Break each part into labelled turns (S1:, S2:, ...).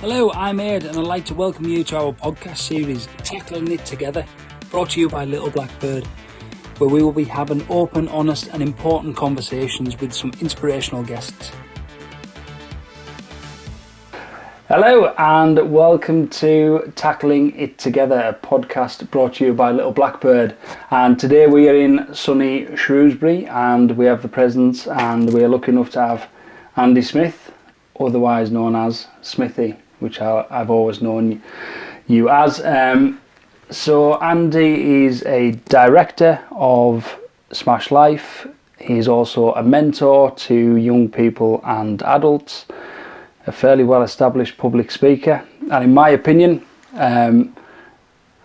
S1: Hello, I'm Ed and I'd like to welcome you to our podcast series, Tackling It Together, brought to you by Little Blackbird, where we will be having open, honest and important conversations with some inspirational guests. Hello and welcome to Tackling It Together, a podcast brought to you by Little Blackbird. And today we are in sunny Shrewsbury and we have the presence and we are lucky enough to have Andy Smith, otherwise known as Smithy, which I've always known you as. So Andy is a director of Smash Life. He's also a mentor to young people and adults, a fairly well-established public speaker, and in my opinion, a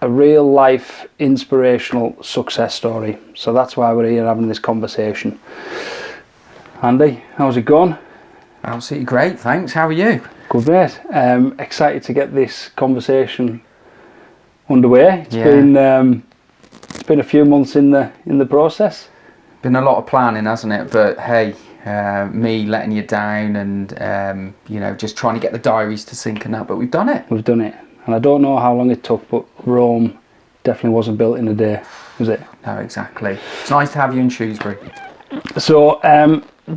S1: real life inspirational success story. So that's why we're here having this conversation. Andy, how's it going?
S2: Absolutely great, thanks. How are you?
S1: Good, mate. Excited to get this conversation underway. It's been a few months in the process.
S2: Been a lot of planning, hasn't it? But hey, me letting you down and just trying to get the diaries to sync and that. But we've done it.
S1: We've done it, and I don't know how long it took, but Rome definitely wasn't built in a day, was it?
S2: No, exactly. It's nice to have you in Shrewsbury.
S1: So,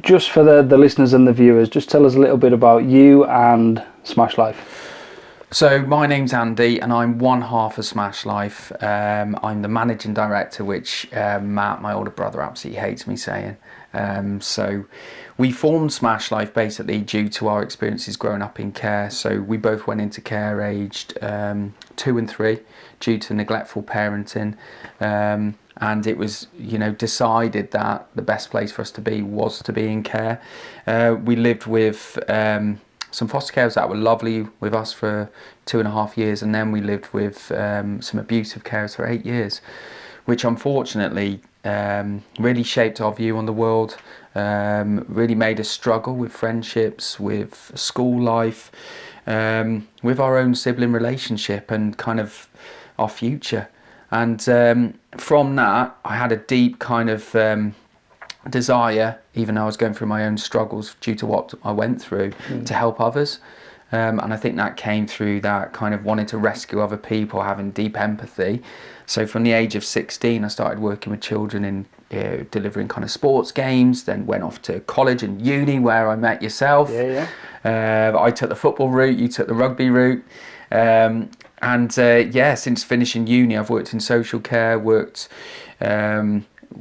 S1: just for the listeners and the viewers, just tell us a little bit about you and Smash Life.
S2: So my name's Andy and I'm one half of Smash Life. I'm the managing director, which Matt, my older brother, absolutely hates me saying. So we formed Smash Life basically due to our experiences growing up in care. So we both went into care aged 2 and 3 due to neglectful parenting. And it was, decided that the best place for us to be was to be in care. We lived with some foster carers that were lovely with us for 2.5 years, and then we lived with some abusive carers for 8 years, which unfortunately really shaped our view on the world, really made us struggle with friendships, with school life, with our own sibling relationship and kind of our future. And from that, I had a deep kind of desire, even though I was going through my own struggles due to what I went through, to help others. And I think that came through that kind of wanting to rescue other people, having deep empathy. So from the age of 16, I started working with children in delivering kind of sports games, then went off to college and uni where I met yourself. I took the football route, you took the rugby route. Since finishing uni, I've worked in social care, worked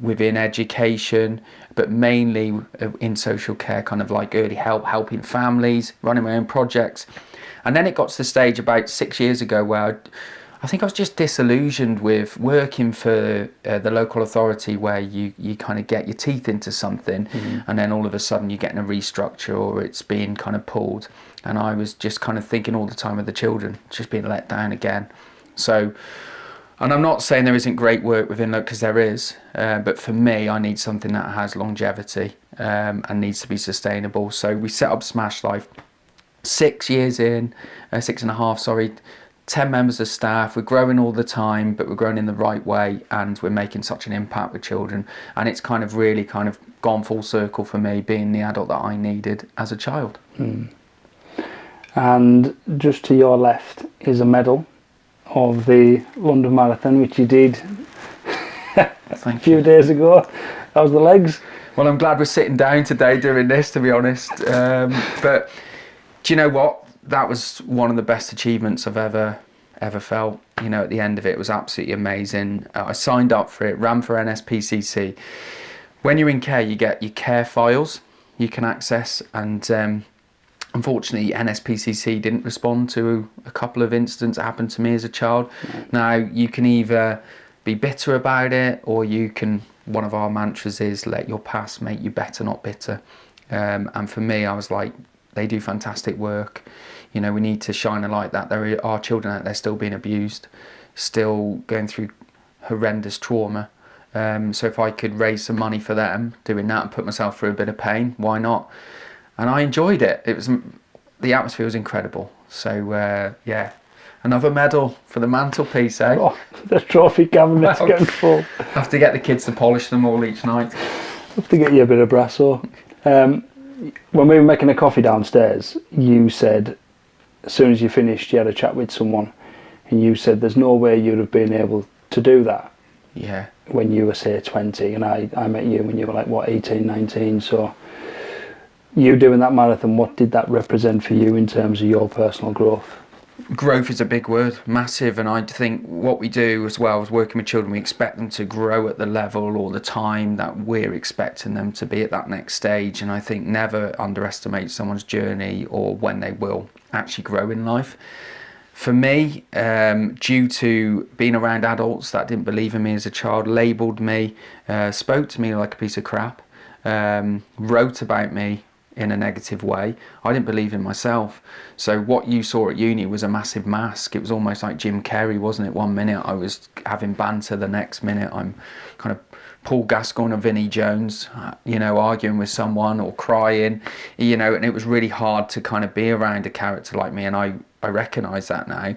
S2: within education, but mainly in social care, kind of like early help, helping families, running my own projects. And then it got to the stage about 6 years ago where I think I was just disillusioned with working for the local authority where you kind of get your teeth into something, and then all of a sudden you're getting a restructure or it's being kind of pulled. And I was just kind of thinking all the time of the children, just being let down again. So, and I'm not saying there isn't great work within that, because there is, but for me, I need something that has longevity and needs to be sustainable. So we set up Smash Life 6 years in, 6.5, sorry, 10 members of staff. We're growing all the time, but we're growing in the right way, and we're making such an impact with children. And it's kind of really kind of gone full circle for me, being the adult that I needed as a child.
S1: And just to your left is a medal of the London Marathon, which you did a few days ago. How's the legs?
S2: Well, I'm glad we're sitting down today doing this, to be honest. But do you know what? That was one of the best achievements I've ever felt. At the end of it was absolutely amazing. I signed up for it, ran for NSPCC. When you're in care, you get your care files you can access, and unfortunately, NSPCC didn't respond to a couple of incidents that happened to me as a child. Now, you can either be bitter about it, or you can, one of our mantras is, let your past make you better, not bitter. And for me, I was like, they do fantastic work. We need to shine a light that there are children out there still being abused, still going through horrendous trauma. So if I could raise some money for them, doing that and put myself through a bit of pain, why not? And I enjoyed it. The atmosphere was incredible. So another medal for the mantelpiece, eh?
S1: Oh, the trophy cabinet's getting full.
S2: Have to get the kids to polish them all each night.
S1: Have to get you a bit of brasso. When we were making a coffee downstairs, you said as soon as you finished, you had a chat with someone, and you said there's no way you'd have been able to do that.
S2: Yeah.
S1: When you were, say, 20, and I met you when you were like, what, 18, 19, so you doing that marathon, what did that represent for you in terms of your personal growth?
S2: Growth is a big word, massive, and I think what we do as well as working with children, we expect them to grow at the level or the time that we're expecting them to be at that next stage, and I think never underestimate someone's journey or when they will actually grow in life. For me, due to being around adults that didn't believe in me as a child, labelled me, spoke to me like a piece of crap, wrote about me in a negative way, I didn't believe in myself. So what you saw at uni was a massive mask. It was almost like Jim Carrey, wasn't it? One minute I was having banter, the next minute I'm kind of Paul Gascoigne or Vinnie Jones, arguing with someone or crying, and it was really hard to kind of be around a character like me, and I recognise that now.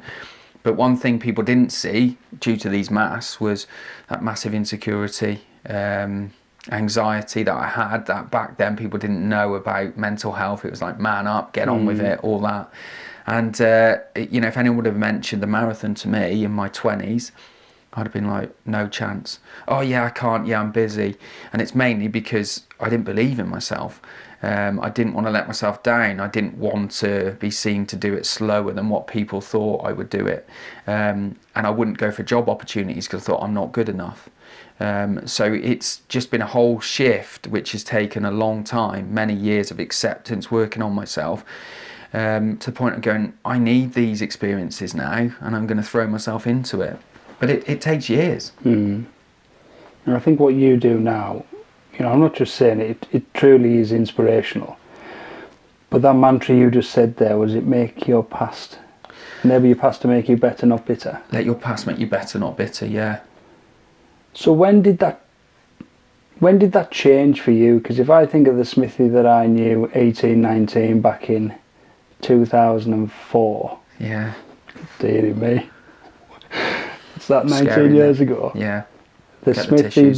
S2: But one thing people didn't see due to these masks was that massive insecurity, anxiety that I had, that back then people didn't know about mental health. It was like, man up, get on with it, all that. And, if anyone would have mentioned the marathon to me in my 20s, I'd have been like, no chance. Oh yeah, I can't, yeah, I'm busy. And it's mainly because I didn't believe in myself. I didn't want to let myself down. I didn't want to be seen to do it slower than what people thought I would do it. And I wouldn't go for job opportunities because I thought I'm not good enough. So it's just been a whole shift, which has taken a long time, many years of acceptance, working on myself, to the point of going, I need these experiences now, and I'm going to throw myself into it. But it takes years.
S1: And I think what you do now, I'm not just saying it truly is inspirational. But that mantra you just said there, was it make your past, enable your past to make you better, not bitter?
S2: Let your past make you better, not bitter, yeah.
S1: So when did that change for you? Because if I think of the Smithy that I knew 18, 19 back in 2004,
S2: yeah,
S1: dearie me, it's that 19
S2: Scary,
S1: years ago.
S2: Yeah.
S1: The
S2: Get
S1: Smithy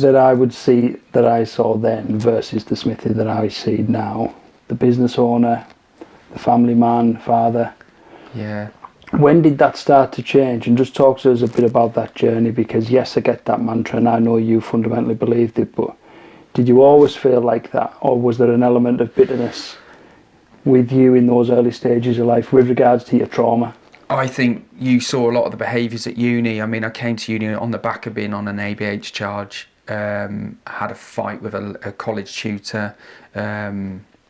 S1: that I saw then versus the Smithy that I see now, the business owner, the family man, father.
S2: Yeah.
S1: When did that start to change? And just talk to us a bit about that journey, because yes, I get that mantra and I know you fundamentally believed it, but did you always feel like that, or was there an element of bitterness with you in those early stages of life with regards to your trauma?
S2: I think you saw a lot of the behaviours at uni. I mean, I came to uni on the back of being on an ABH charge, had a fight with a college tutor,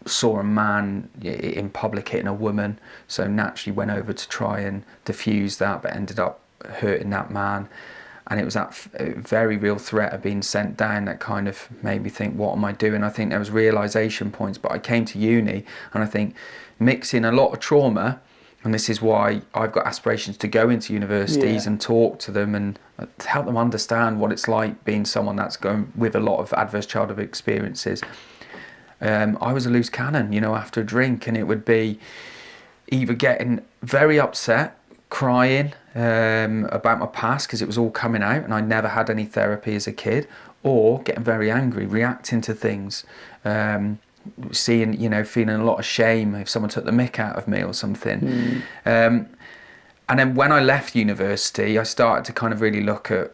S2: saw a man in public hitting a woman, so naturally went over to try and diffuse that, but ended up hurting that man. And it was that very real threat of being sent down that kind of made me think, what am I doing? I think there was realisation points, but I came to uni and I think mixing a lot of trauma, and this is why I've got aspirations to go into universities and talk to them and help them understand what it's like being someone that's going with a lot of adverse childhood experiences. I was a loose cannon, after a drink, and it would be either getting very upset, crying about my past because it was all coming out and I never had any therapy as a kid, or getting very angry, reacting to things, feeling a lot of shame if someone took the mick out of me or something. And then when I left university, I started to kind of really look at,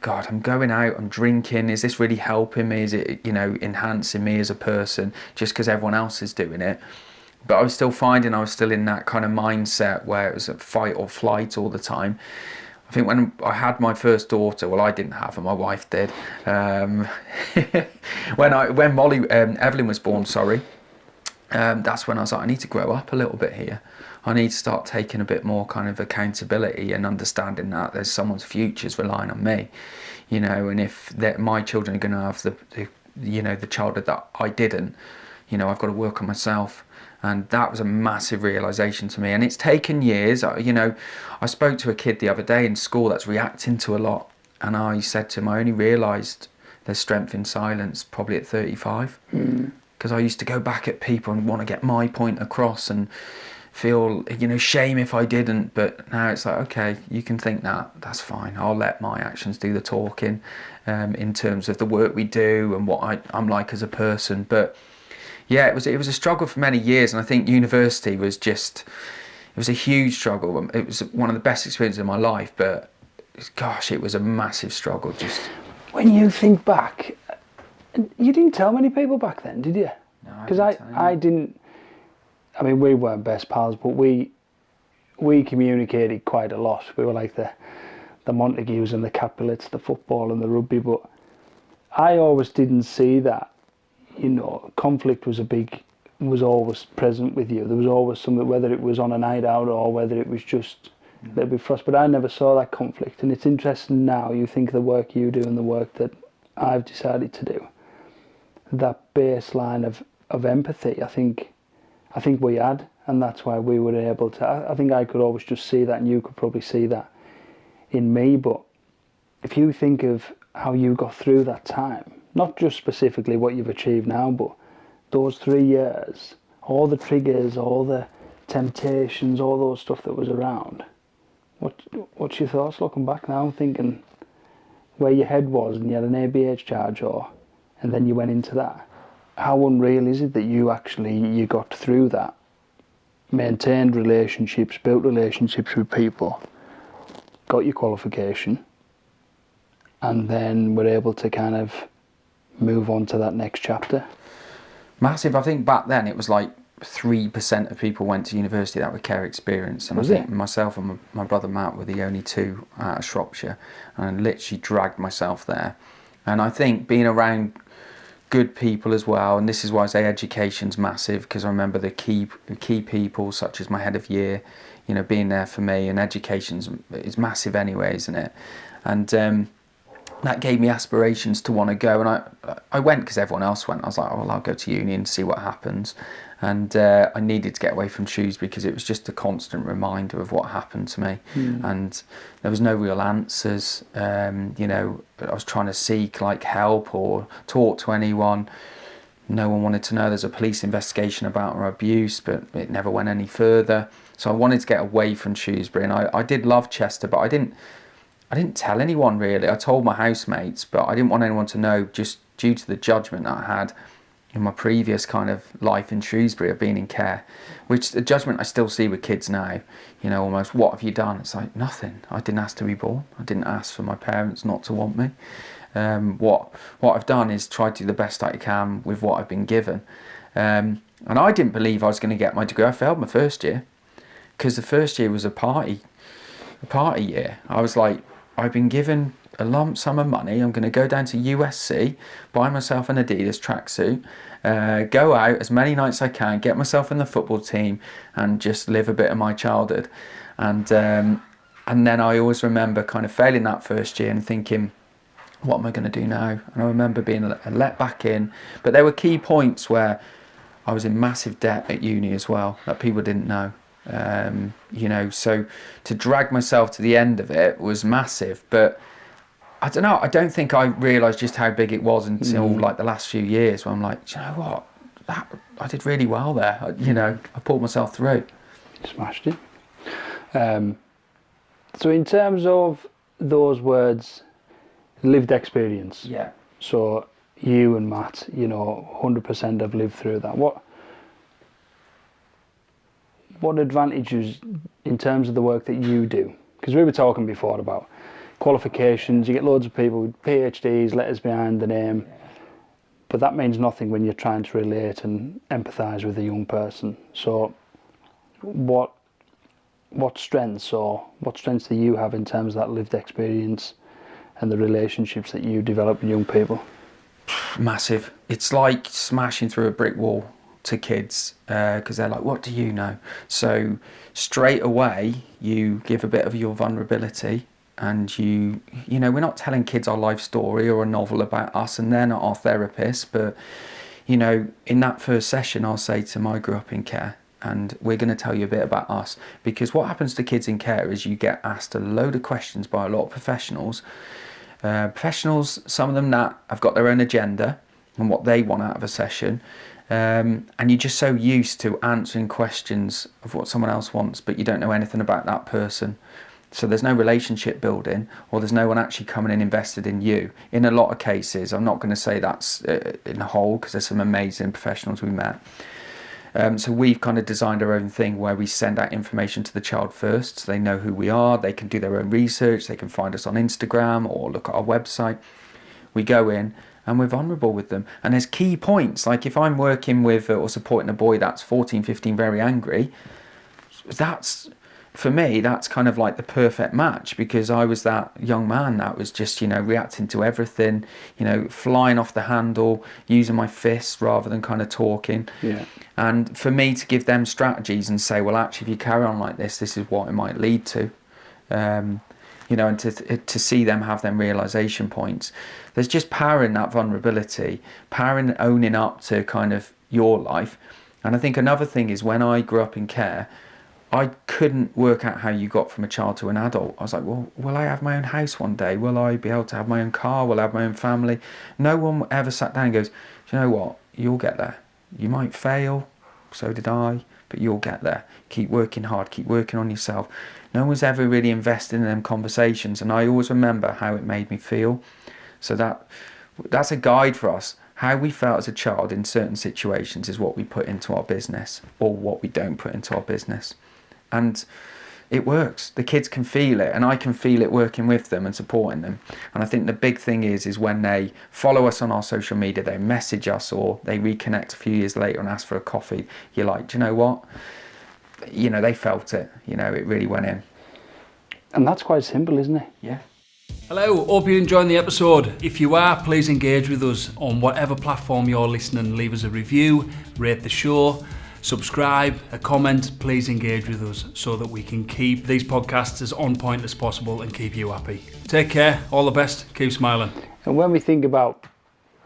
S2: God, I'm going out, I'm drinking, is this really helping me? Is it, enhancing me as a person just because everyone else is doing it? But I was still finding I was still in that kind of mindset where it was a fight or flight all the time. I think when I had my first daughter, well, I didn't have her, my wife did. When Evelyn was born, that's when I was like, I need to grow up a little bit here. I need to start taking a bit more kind of accountability and understanding that there's someone's futures relying on me, and if my children are going to have the childhood that I didn't, I've got to work on myself. And that was a massive realisation to me. And it's taken years. I spoke to a kid the other day in school that's reacting to a lot. And I said to him, I only realised there's strength in silence probably at 35. Because I used to go back at people and want to get my point across and feel, shame if I didn't. But now it's like, okay, you can think that. That's fine. I'll let my actions do the talking in terms of the work we do and what I'm like as a person. But yeah, it was a struggle for many years, and I think university was was a huge struggle. It was one of the best experiences of my life, but gosh, it was a massive struggle. Just
S1: when you think back, you didn't tell many people back then, did you?
S2: no,
S1: Because I didn't. I mean, we weren't best pals, but we communicated quite a lot. We were like the Montagues and the Capulets, the football and the rugby, but I always didn't see that, conflict was always present with you. There was always something, whether it was on a night out or whether it was just a little bit frustrating, but I never saw that conflict. And it's interesting now, you think of the work you do and the work that I've decided to do, that baseline of empathy, I think we had, and that's why we were able to, I think I could always just see that, and you could probably see that in me. But if you think of how you got through that time, not just specifically what you've achieved now, but those 3 years, all the triggers, all the temptations, all those stuff that was around, what's your thoughts looking back now, thinking where your head was and you had an ABH charge, and then you went into that? How unreal is it that you got through that, maintained relationships, built relationships with people, got your qualification, and then were able to kind of move on to that next chapter?
S2: Massive. I think back then it was like 3% of people went to university that were care experience, and I think myself and my brother Matt were the only two out of Shropshire, and I literally dragged myself there. And I think being around good people as well, and this is why I say education's massive, because I remember the key people such as my head of year, being there for me, and is massive anyway, isn't it? And that gave me aspirations to want to go, and I went because everyone else went. I was like, oh, well, I'll go to uni and see what happens. And I needed to get away from Shrewsbury because it was just a constant reminder of what happened to me. And there was no real answers. I was trying to seek like help or talk to anyone. No one wanted to know. There's a police investigation about our abuse, but it never went any further. So I wanted to get away from Shrewsbury, and I did love Chester, but I didn't tell anyone really. I told my housemates, but I didn't want anyone to know, just due to the judgment that I had in my previous kind of life in Shrewsbury of being in care, which the judgment I still see with kids now, almost, what have you done? It's like, nothing. I didn't ask to be born. I didn't ask for my parents not to want me. What I've done is try to do the best I can with what I've been given. And I didn't believe I was going to get my degree. I failed my first year because the first year was a party year. I was like, I've been given a lump sum of money. I'm going to go down to USC, buy myself an Adidas tracksuit, go out as many nights as I can, get myself in the football team, and just live a bit of my childhood. And then I always remember kind of failing that first year and thinking, what am I going to do now? And I remember being let back in. But there were key points where I was in massive debt at uni as well that people didn't know. So to drag myself to the end of it was massive, but I don't know, I don't think I realised just how big it was until like the last few years, where I'm like, do you know what, I did really well there. I pulled myself through.
S1: Smashed it. So in terms of those words, lived experience, so you and Matt, 100% have lived through that. What advantages in terms of the work that you do? Because we were talking before about qualifications. You get loads of people with PhDs, letters behind the name, but that means nothing when you're trying to relate and empathise with a young person. So what strengths do you have in terms of that lived experience and the relationships that you develop with young people?
S2: Massive. It's like smashing through a brick wall to kids, because they're like, what do you know? So straight away you give a bit of your vulnerability, and we're not telling kids our life story or a novel about us, and they're not our therapists, but in that first session I'll say to them, I grew up in care, and we're going to tell you a bit about us. Because what happens to kids in care is you get asked a load of questions by a lot of professionals, some of them that have got their own agenda and what they want out of a session. And you're just so used to answering questions of what someone else wants, but you don't know anything about that person. So there's no relationship building, or there's no one actually coming and invested in you. In a lot of cases, I'm not going to say that's in a whole, because there's some amazing professionals we met. So we've kind of designed our own thing where we send out information to the child first, so they know who we are, they can do their own research, they can find us on Instagram or look at our website. We go in and we're vulnerable with them. And there's key points, like if I'm working with or supporting a boy that's 14, 15, very angry, that's, for me, that's kind of like the perfect match, because I was that young man that was just, reacting to everything, flying off the handle, using my fists rather than kind of talking.
S1: Yeah.
S2: And for me to give them strategies and say, well, actually, if you carry on like this is what it might lead to. And to see them have them realization points. There's just power in that vulnerability, power in owning up to kind of your life. And I think another thing is, when I grew up in care, I couldn't work out how you got from a child to an adult. I was like, well, will I have my own house one day? Will I be able to have my own car? Will I have my own family? No one ever sat down and goes, do you know what? You'll get there. You might fail, so did I, but you'll get there. Keep working hard, keep working on yourself. No one's ever really invested in them conversations, and I always remember how it made me feel. So that's a guide for us. How we felt as a child in certain situations is what we put into our business, or what we don't put into our business. And it works. The kids can feel it, and I can feel it working with them and supporting them. And I think the big thing is when they follow us on our social media, they message us, or they reconnect a few years later and ask for a coffee, you're like, do you know what? They felt it. It really went in.
S1: And that's quite simple, isn't it?
S2: Yeah.
S3: Hello, hope you're enjoying the episode. If you are, please engage with us on whatever platform you're listening. Leave us a review, rate the show, subscribe, a comment. Please engage with us so that we can keep these podcasts as on point as possible and keep you happy. Take care, all the best, keep smiling.
S1: And when we think about,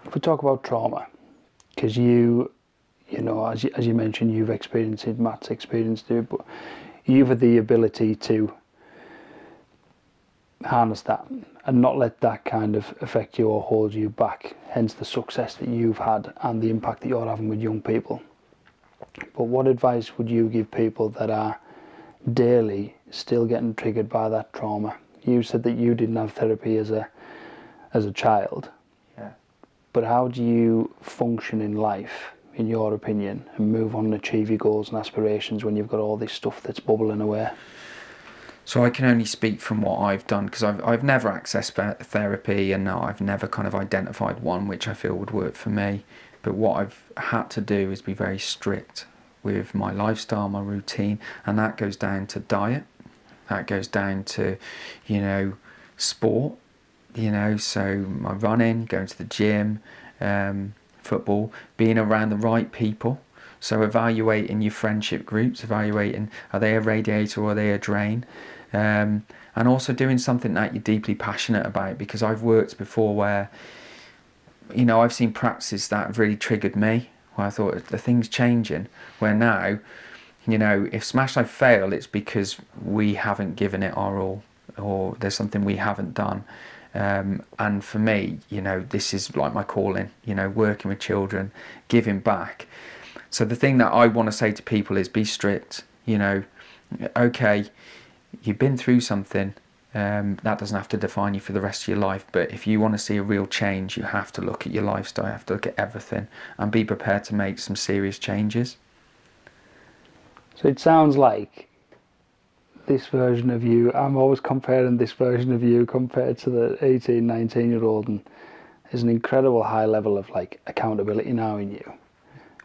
S1: if we talk about trauma, because as you mentioned, you've experienced it, Matt's experienced it, but you've had the ability to harness that and not let that kind of affect you or hold you back, hence the success that you've had and the impact that you're having with young people. But what advice would you give people that are daily still getting triggered by that trauma? You said that you didn't have therapy as a child.
S2: Yeah.
S1: But how do you function in life, in your opinion, and move on and achieve your goals and aspirations when you've got all this stuff that's bubbling away?
S2: So I can only speak from what I've done, because I've never accessed therapy, and I've never kind of identified one which I feel would work for me. But what I've had to do is be very strict with my lifestyle, my routine, and that goes down to diet, that goes down to, sport, so my running, going to the gym, football, being around the right people. So evaluating your friendship groups, evaluating, are they a radiator or are they a drain? And also doing something that you're deeply passionate about, because I've worked before where, I've seen practices that have really triggered me, where I thought the thing's changing, where now, if Smash Life fail, it's because we haven't given it our all, or there's something we haven't done. And for me, this is like my calling, working with children, giving back. So the thing that I want to say to people is be strict. Okay, you've been through something, that doesn't have to define you for the rest of your life, but if you want to see a real change, you have to look at your lifestyle, you have to look at everything, and be prepared to make some serious changes.
S1: So it sounds like this version of you, I'm always comparing this version of you compared to the 18, 19-year-old, and there's an incredible high level of accountability now in you.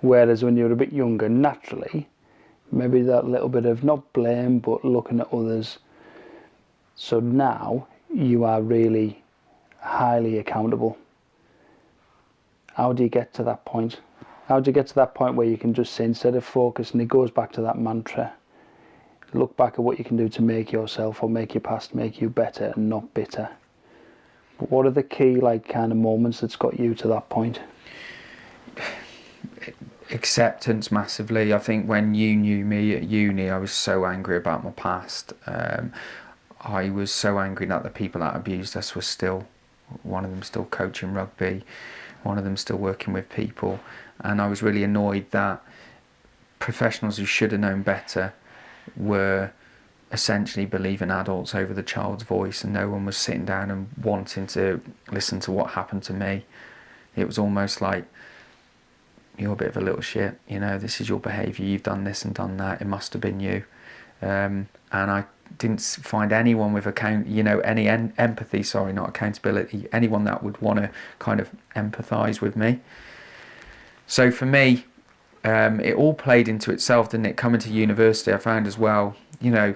S1: Whereas when you were a bit younger, naturally, maybe that little bit of not blame, but looking at others. So now you are really highly accountable. How do you get to that point? How do you get to that point where you can just say, instead of focus, and it goes back to that mantra, look back at what you can do to make yourself or make your past make you better and not bitter. But what are the key kind of moments that's got you to that point?
S2: Acceptance, massively. I think when you knew me at uni, I was so angry about my past. I was so angry that the people that abused us were still, one of them still coaching rugby, one of them still working with people, and I was really annoyed that professionals who should have known better were essentially believing adults over the child's voice, and no one was sitting down and wanting to listen to what happened to me. It was almost like you're a bit of a little shit, you know, this is your behaviour, you've done this and done that, it must have been you. And I didn't find anyone with any empathy, not accountability, anyone that would want to kind of empathise with me. So for me, it all played into itself, didn't it? Coming to university, I found as well, you know,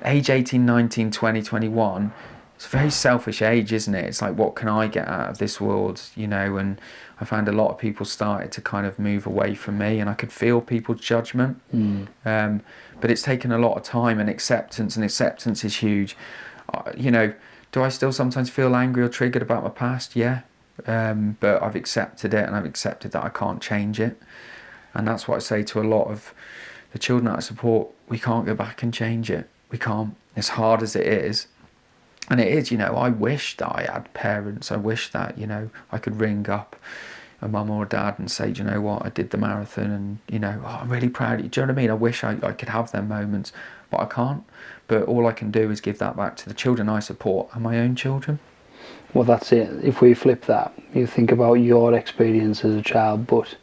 S2: age 18, 19, 20, 21, it's a very selfish age, isn't it? It's like, what can I get out of this world, you know? And I found a lot of people started to kind of move away from me, and I could feel people's judgment. But it's taken a lot of time and acceptance is huge. You know, do I still sometimes feel angry or triggered about my past? Yeah. But I've accepted it, and I've accepted that I can't change it. And that's what I say to a lot of the children that I support. We can't go back and change it. We can't. As hard as it is. And it is, you know, I wish that I had parents. I wish that, you know, I could ring up a mum or a dad and say, do you know what, I did the marathon, and, you know, I'm really proud of you. Do you know what I mean? I wish I could have them moments, but I can't. But all I can do is give that back to the children I support and my own children.
S1: Well, that's it. If we flip that, you think about your experience as a child, but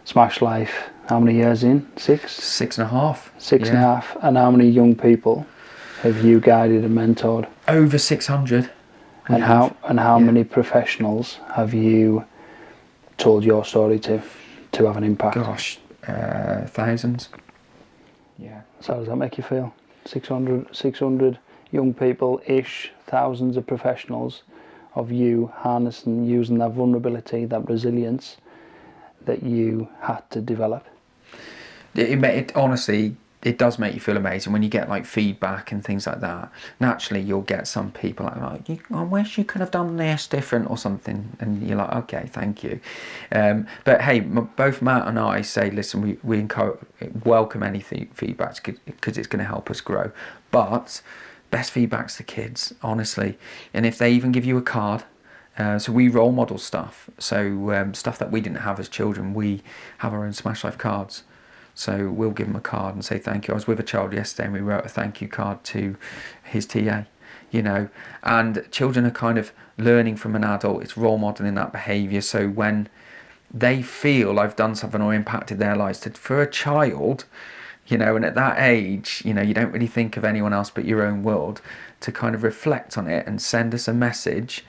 S1: Smash Life, how many years in? 6?
S2: 6.5.
S1: 6.5. And how many young people have you guided and mentored?
S2: Over 600.
S1: And how many professionals have you told your story to have an impact?
S2: Gosh, thousands. Yeah.
S1: So how does that make you feel? 600 young people-ish, thousands of professionals of you harnessing, using that vulnerability, that resilience that you had to develop.
S2: It honestly, it does make you feel amazing when you get like feedback and things like that. Naturally, you'll get some people like, I wish you could have done this different or something, and you're like, okay, thank you. But hey, both Matt and I say, listen, we welcome any feedback because it's going to help us grow. But best feedback's the kids, honestly. And if they even give you a card, so we role model stuff. So stuff that we didn't have as children, we have our own Smash Life cards. So we'll give them a card and say thank you. I was with a child yesterday and we wrote a thank you card to his TA, you know. And children are kind of learning from an adult. It's role modelling that behaviour. So when they feel I've done something or impacted their lives, for a child, you know, and at that age, you know, you don't really think of anyone else but your own world, to kind of reflect on it and send us a message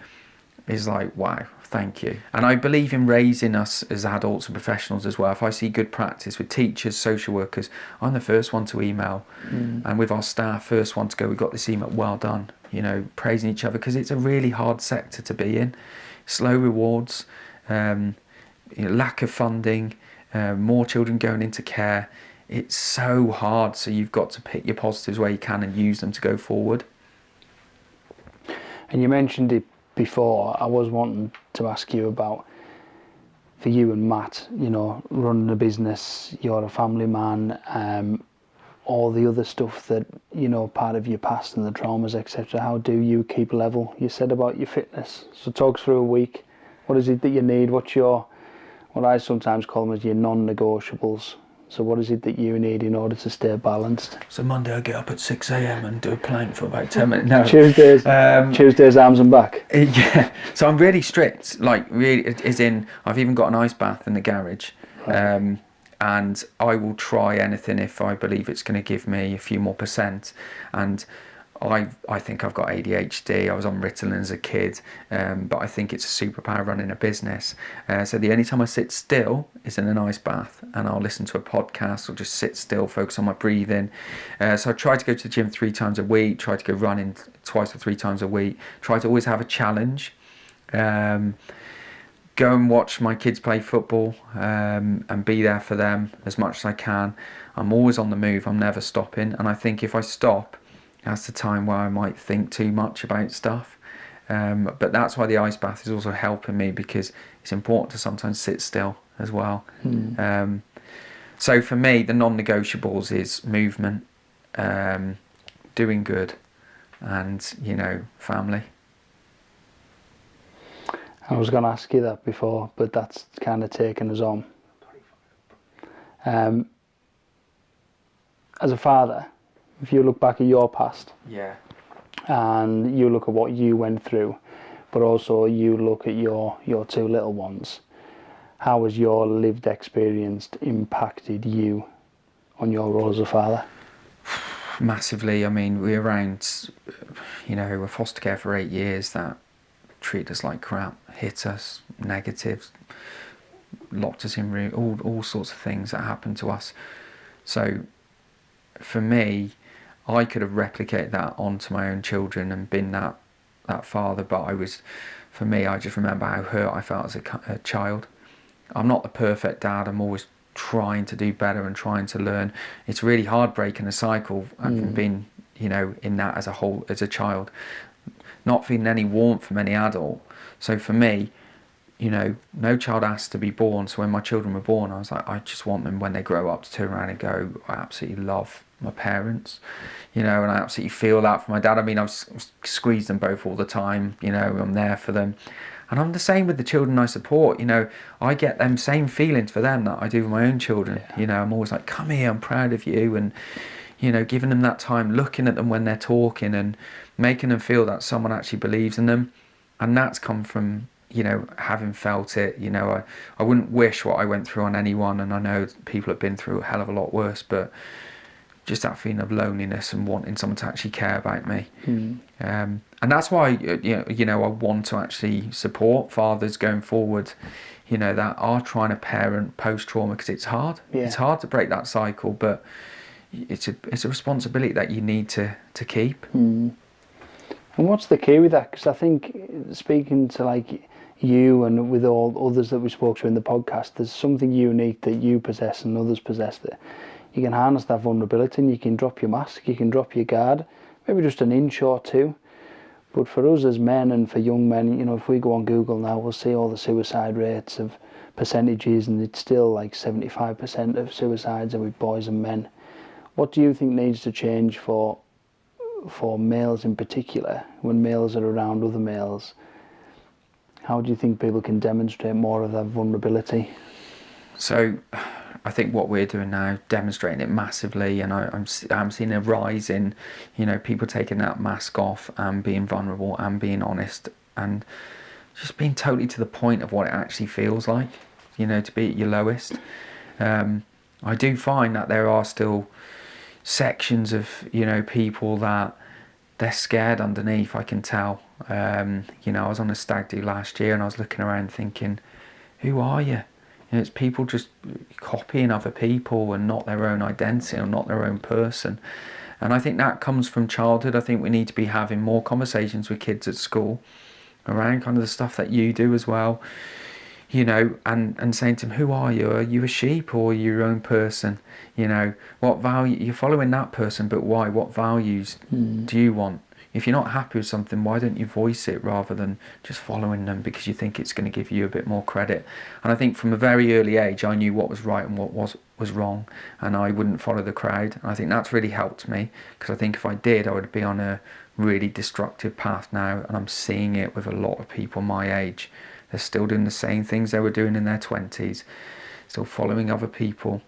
S2: is like, wow, thank you. And I believe in raising us as adults and professionals as well. If I see good practice with teachers, social workers, I'm the first one to email. And with our staff, first one to go, we got this email, well done, you know, praising each other, because it's a really hard sector to be in. Slow rewards, you know, lack of funding, more children going into care. It's so hard, so you've got to pick your positives where you can and use them to go forward.
S1: And you mentioned it before. I was wanting to ask you about, for you and Matt, you know, running a business, you're a family man, all the other stuff that, you know, part of your past and the traumas, etc. How do you keep level? You said about your fitness. So talk through a week. What is it that you need? What's your, what I sometimes call them as your non-negotiables? So what is it that you need in order to stay balanced?
S2: So Monday I get up at 6 a.m. and do a plank for about 10 minutes. No.
S1: Tuesdays arms and back.
S2: Yeah. So I'm really strict, like really, as in I've even got an ice bath in the garage. Right. And I will try anything if I believe it's going to give me a few more %. And I think I've got ADHD. I was on Ritalin as a kid, but I think it's a superpower running a business. So the only time I sit still is in an ice bath, and I'll listen to a podcast or just sit still, focus on my breathing. So I try to go to the gym 3 times a week, try to go running 2 or 3 times a week, try to always have a challenge. Go and watch my kids play football and be there for them as much as I can. I'm always on the move, I'm never stopping, and I think if I stop, that's the time where I might think too much about stuff. But that's why the ice bath is also helping me, because it's important to sometimes sit still as well. So for me, the non-negotiables is movement, doing good, and, you know, family.
S1: I was going to ask you that before, but that's kind of taken us on. As a father, if you look back at your past,
S2: yeah,
S1: and you look at what you went through, but also you look at your 2 little ones, how has your lived experience impacted you on your role as a father?
S2: Massively. I mean, we were around, a foster care for 8 years that treated us like crap, hit us, negatives, locked us in room, all sorts of things that happened to us. So for me, I could have replicated that onto my own children and been that father, but I just remember how hurt I felt as a child. I'm not the perfect dad. I'm always trying to do better and trying to learn. It's really hard breaking a cycle, having been, in that as a child, not feeling any warmth from any adult. So for me, no child asked to be born. So when my children were born, I was like, I just want them when they grow up to turn around and go, I absolutely love my parents, and I absolutely feel that for my dad. I mean, I've squeezed them both all the time, I'm there for them. And I'm the same with the children I support, I get them same feelings for them that I do with my own children. Yeah. I'm always like, come here, I'm proud of you. And, giving them that time, looking at them when they're talking and making them feel that someone actually believes in them. And that's come from, having felt it. I wouldn't wish what I went through on anyone. And I know people have been through a hell of a lot worse, but just that feeling of loneliness and wanting someone to actually care about me. And that's why, I want to actually support fathers going forward, that are trying to parent post-trauma, because it's hard. Yeah. It's hard to break that cycle, but it's a responsibility that you need to keep.
S1: And what's the key with that? Because I think, speaking to like you and with all others that we spoke to in the podcast, there's something unique that you possess and others possess, that you can harness that vulnerability and you can drop your mask, you can drop your guard, maybe just an inch or two. But for us as men and for young men, if we go on Google now, we'll see all the suicide rates of percentages, and it's still like 75% of suicides are with boys and men. What do you think needs to change for males in particular, when males are around other males? How do you think people can demonstrate more of that vulnerability?
S2: So I think what we're doing now, demonstrating it massively, and I'm seeing a rise in, people taking that mask off and being vulnerable and being honest and just being totally to the point of what it actually feels like, to be at your lowest. I do find that there are still sections of, people that they're scared underneath, I can tell. I was on a stag do last year and I was looking around thinking, who are you? It's people just copying other people and not their own identity or not their own person. And I think that comes from childhood. I think we need to be having more conversations with kids at school around kind of the stuff that you do as well, and saying to them, who are you? Are you a sheep or are you your own person? What value, you're following that person, but why? What values do you want? If you're not happy with something, why don't you voice it rather than just following them because you think it's going to give you a bit more credit? And I think from a very early age, I knew what was right and what was wrong, and I wouldn't follow the crowd. And I think that's really helped me, because I think if I did, I would be on a really destructive path now, and I'm seeing it with a lot of people my age. They're still doing the same things they were doing in their 20s, still following other people,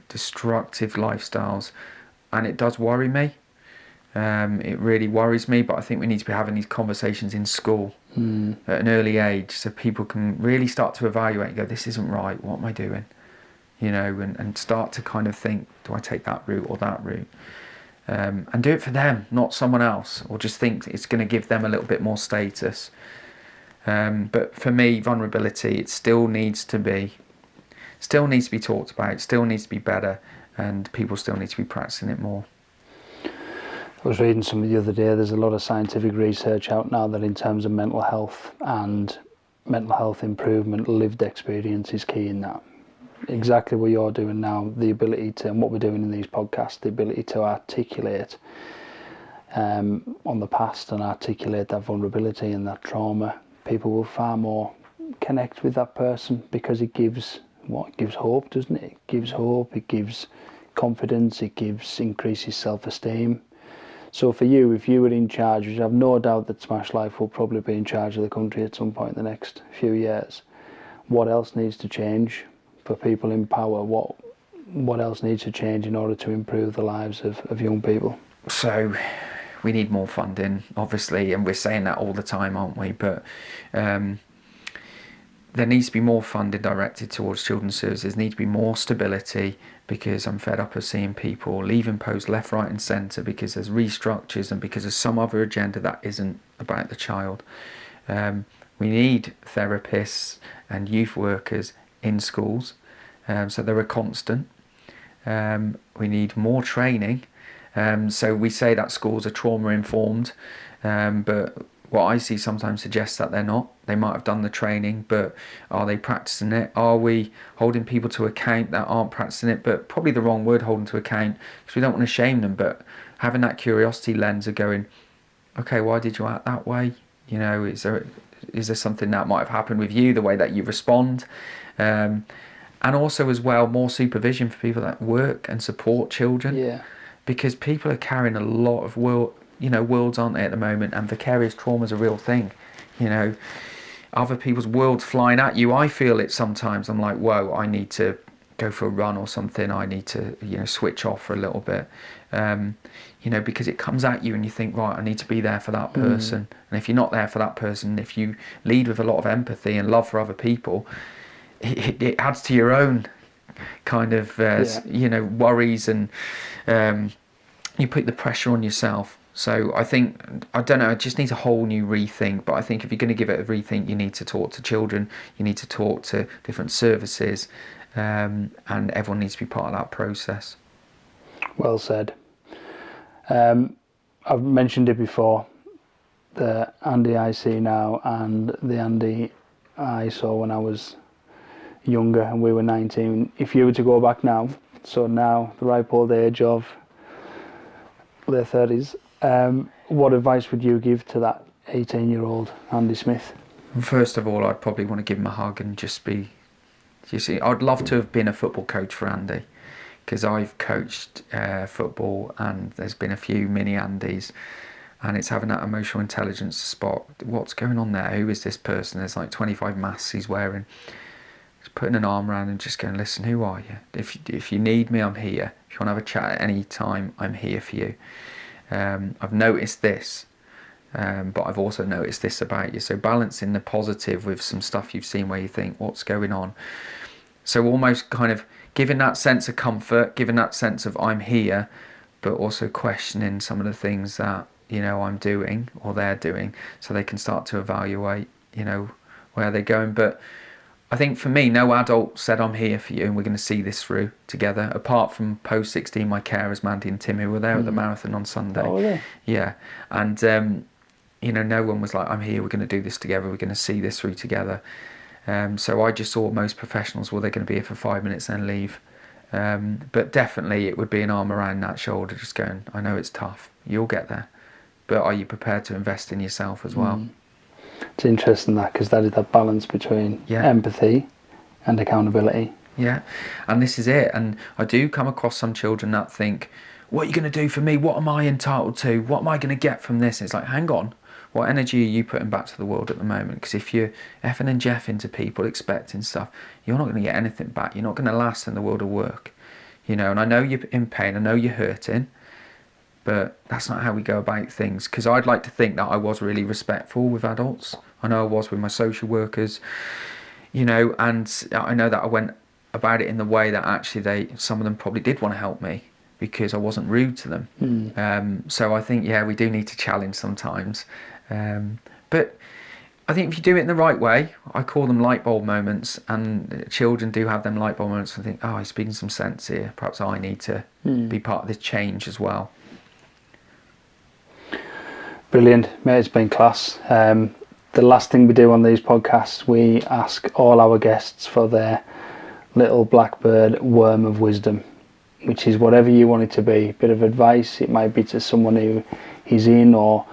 S2: destructive lifestyles, and it does worry me. It really worries me, but I think we need to be having these conversations in school at an early age, so people can really start to evaluate and go, this isn't right, what am I doing? And start to kind of think, do I take that route or that route? And do it for them, not someone else, or just think it's going to give them a little bit more status. But for me, vulnerability, it still needs to be talked about, still needs to be better, and people still need to be practicing it more.
S1: I was reading something the other day, there's a lot of scientific research out now that in terms of mental health and mental health improvement, lived experience is key in that. Exactly what you're doing now, the ability to, and what we're doing in these podcasts, the ability to articulate on the past and articulate that vulnerability and that trauma. People will far more connect with that person, because it gives hope, doesn't it? It gives hope, it gives confidence, it increases self-esteem. So for you, if you were in charge, which I have no doubt that Smash Life will probably be in charge of the country at some point in the next few years, what else needs to change for people in power? What else needs to change in order to improve the lives of young people?
S2: So we need more funding, obviously, and we're saying that all the time, aren't we? But there needs to be more funding directed towards children's services. There needs to be more stability, because I'm fed up of seeing people leaving posts left, right and centre because there's restructures and because there's some other agenda that isn't about the child. We need therapists and youth workers in schools, so they're a constant. We need more training. So we say that schools are trauma informed, but what I see sometimes suggests that they're not. They might have done the training, but are they practicing it? Are we holding people to account that aren't practicing it? But probably the wrong word, holding to account, because we don't want to shame them, but having that curiosity lens of going, okay, why did you act that way? You know, is there something that might have happened with you, the way that you respond? And also as well, more supervision for people that work and support children.
S1: Yeah.
S2: Because people are carrying a lot of worlds, aren't they, at the moment, and vicarious trauma is a real thing. You know, other people's worlds flying at you. I feel it sometimes. I'm like, whoa, I need to go for a run or something. I need to, switch off for a little bit. Because it comes at you and you think, right, I need to be there for that person. And if you're not there for that person, if you lead with a lot of empathy and love for other people, it adds to your own kind of, worries, and you put the pressure on yourself. So I think, I don't know, it just needs a whole new rethink. But I think if you're going to give it a rethink, you need to talk to children, you need to talk to different services, and everyone needs to be part of that process.
S1: Well said. I've mentioned it before, the Andy I see now and the Andy I saw when I was younger and we were 19. If you were to go back now, so now the ripe old age of their 30s, what advice would you give to that 18-year-old Andy Smith?
S2: First of all, I'd probably want to give him a hug and just be, I'd love to have been a football coach for Andy, because I've coached football and there's been a few mini Andys, and it's having that emotional intelligence to spot what's going on there, who is this person, there's like 25 masks he's wearing. Just putting an arm around and just going, listen, who are you? If you need me, I'm here. If you want to have a chat at any time, I'm here for you. I've noticed this, but I've also noticed this about you. So balancing the positive with some stuff you've seen where you think, what's going on? So almost kind of giving that sense of comfort, giving that sense of I'm here, but also questioning some of the things that, I'm doing or they're doing, so they can start to evaluate, where they're going. But I think for me, no adult said I'm here for you and we're going to see this through together, apart from post 16, my carers, Mandy and Tim, who were there at the marathon on Sunday.
S1: Oh, really?
S2: Yeah. And, no one was like, I'm here, we're going to do this together, we're going to see this through together. So I just saw most professionals, well, they're going to be here for 5 minutes and leave. But definitely it would be an arm around that shoulder, just going, I know it's tough, you'll get there, but are you prepared to invest in yourself as well?
S1: It's interesting because that is that balance between empathy and accountability.
S2: Yeah, and this is it. And I do come across some children that think, what are you going to do for me? What am I entitled to? What am I going to get from this? And it's like, hang on, what energy are you putting back to the world at the moment? Because if you're effing and jeffing to people, expecting stuff, you're not going to get anything back. You're not going to last in the world of work. And I know you're in pain, I know you're hurting, but that's not how we go about things. Because I'd like to think that I was really respectful with adults. I know I was with my social workers, and I know that I went about it in the way that actually some of them probably did want to help me because I wasn't rude to them. So I think, we do need to challenge sometimes. But I think if you do it in the right way, I call them light bulb moments, and children do have them light bulb moments and think, he's speaking some sense here. Perhaps I need to be part of this change as well.
S1: Brilliant, mate, it's been class. The last thing we do on these podcasts, we ask all our guests for their little blackbird worm of wisdom, which is whatever you want it to be. A bit of advice, it might be to someone who is in or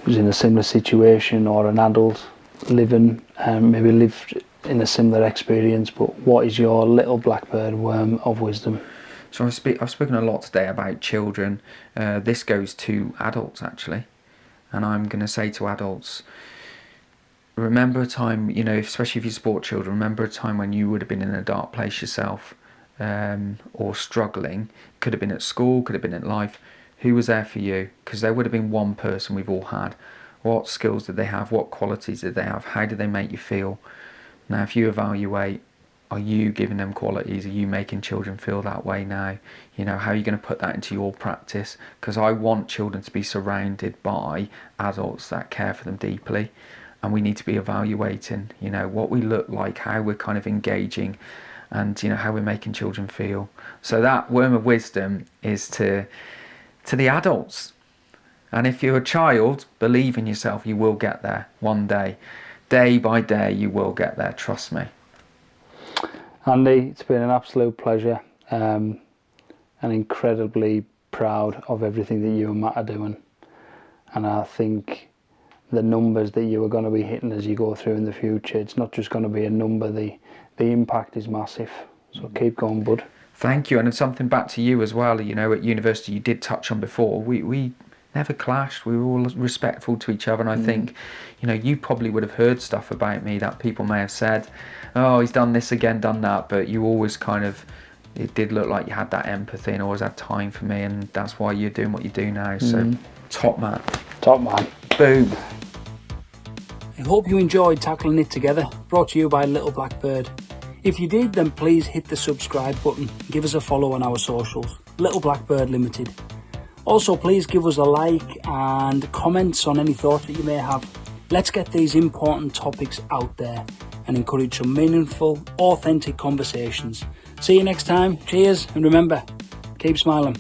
S1: who's in a similar situation, or an adult living, maybe lived in a similar experience, but what is your little blackbird worm of wisdom?
S2: So I've spoken a lot today about children. This goes to adults actually, and I'm going to say to adults, remember a time, especially if you support children, remember a time when you would have been in a dark place yourself, or struggling. Could have been at school, could have been in life. Who was there for you? Because there would have been one person we've all had. What skills did they have? What qualities did they have? How did they make you feel? Now, if you evaluate, are you giving them qualities? Are you making children feel that way now? You know, how are you going to put that into your practice? Because I want children to be surrounded by adults that care for them deeply. And we need to be evaluating, you know, what we look like, how we're kind of engaging, and, you know, how we're making children feel. So that worm of wisdom is to the adults. And if you're a child, believe in yourself, you will get there one day. Day by day, you will get there, trust me.
S1: Andy, it's been an absolute pleasure, and incredibly proud of everything that you and Matt are doing. And I think the numbers that you are going to be hitting as you go through in the future, it's not just going to be a number, the impact is massive. So keep going, bud.
S2: Thank you. And something back to you as well, you know, at university you did touch on before, we never clashed, we were all respectful to each other. And I think, you know, you probably would have heard stuff about me that people may have said, oh, he's done this again, done that, but you always kind of, it did look like you had that empathy and always had time for me, and that's why you're doing what you do now. So top man.
S1: Top man.
S2: Boom.
S3: I hope you enjoyed Tackling It Together, brought to you by Little Blackbird. If you did, then please hit the subscribe button, give us a follow on our socials, Little Blackbird Limited. Also, please give us a like and comments on any thoughts that you may have. Let's get these important topics out there and encourage some meaningful, authentic conversations. See you next time. Cheers, and remember, keep smiling.